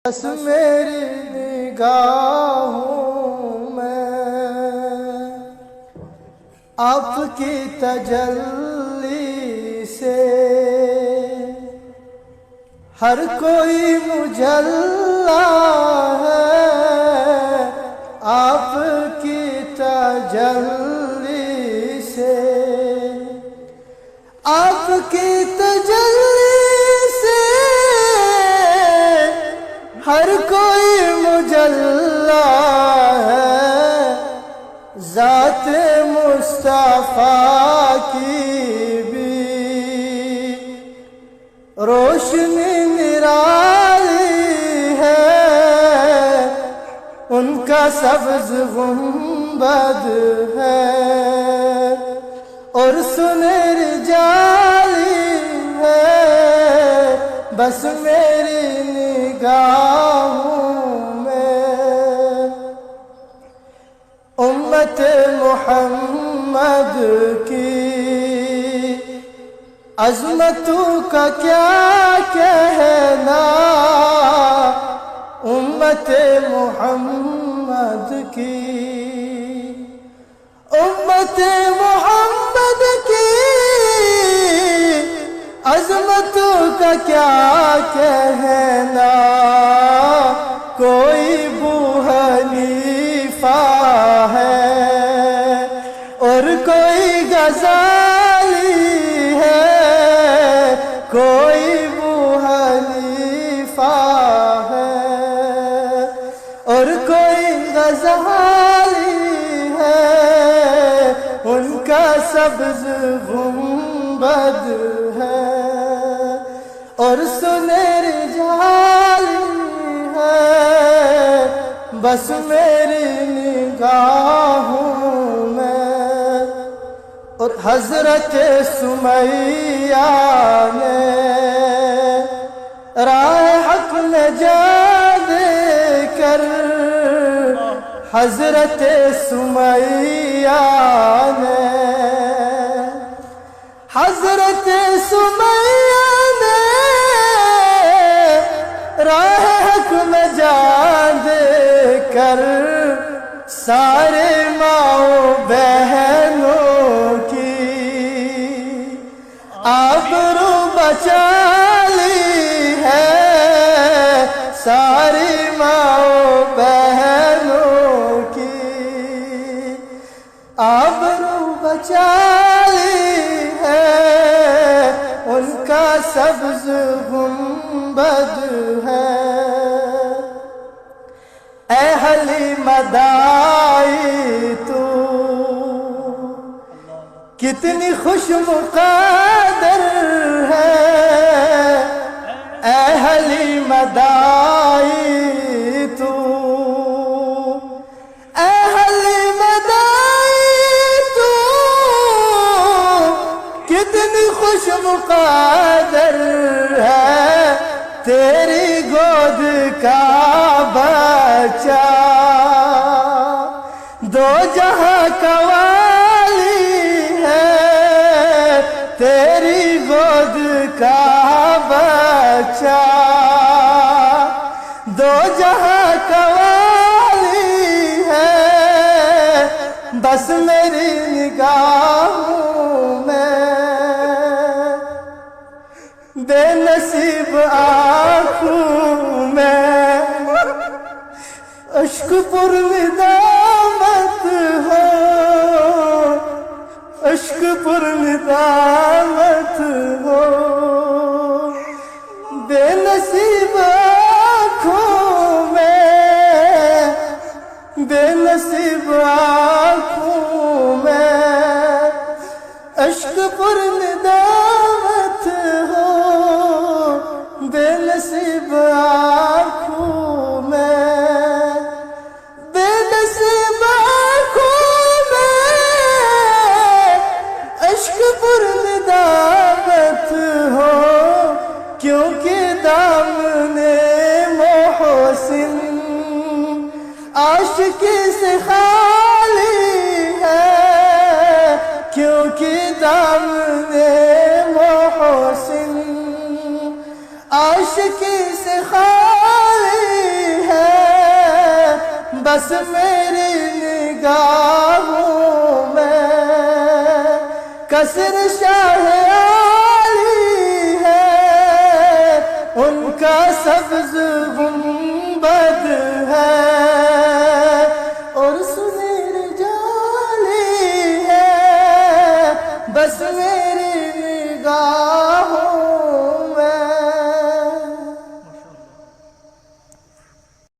بس میری نگاہوں میں آپ کی تجلی سے ہر کوئی مجلا ہے، آپ کی تجلی سے، آپ کی تجلی سے ہر کوئی مجلا ہے، ذات مصطفیٰ کی بھی روشنی نرالی ہے، ان کا سبز گنبد ہے اور سنہری جالی ہے، بس میری نگاہوں میں امت محمد کی عظمتوں کا کیا کہنا، امت محمد کی، امت محمد کی عظمتوں کا کیا کہنا، کوئی ابو حنیفہ ہے اور کوئی غزالی ہے، کوئی ابو حنیفہ ہے اور کوئی غزالی ہے، ان کا سبز گنبد ہے اور سنہری جالی ہے، بس میری نگاہوں میں۔ اور حضرت سمیہ نے راہ حق نجات دے کر، حضرت سمیہ نے، حضرت سمیہ نے راہ حق نجات دے کر سارے ماؤں بہنوں کی آبرو بچا لی ہے، ساری ماؤں بہنوں کی آبرو بچا لی ہے، ان کا سبز گنبد ہے۔ اے حلیمہ دائی تو کتنی خوش مقدر ہے، اے حلیمہ دائی تو، اے حلیمہ دائی تو کتنی خوش مقدر ہے، تیری گود کا بچہ دو جہاں کا والی ہے، تیری گود کا بچہ دو جہاں کا والی ہے، بس میری نگاہوں میں بے نصیب آنکھوں میں اشک پر ندامت ہو، اشک پر ندامت ہو، بے نصیب آنکھوں میں، بے نصیب آنکھوں میں اشک پر ندامت ہو، بے نصیب آنکھوں میں، بے نصیب آنکھوں میں اشک پر ندامت ہو، کیونکہ دامن محسن عاشقی سے خالی ہے، کیونکہ دامن محسن عاشقی سے خالی بس میری نگاہوں میں قصر شاہ عالی ہے، ان کا سبز گنبد ہے اور سنہری جالی ہے، بس میری نگاہ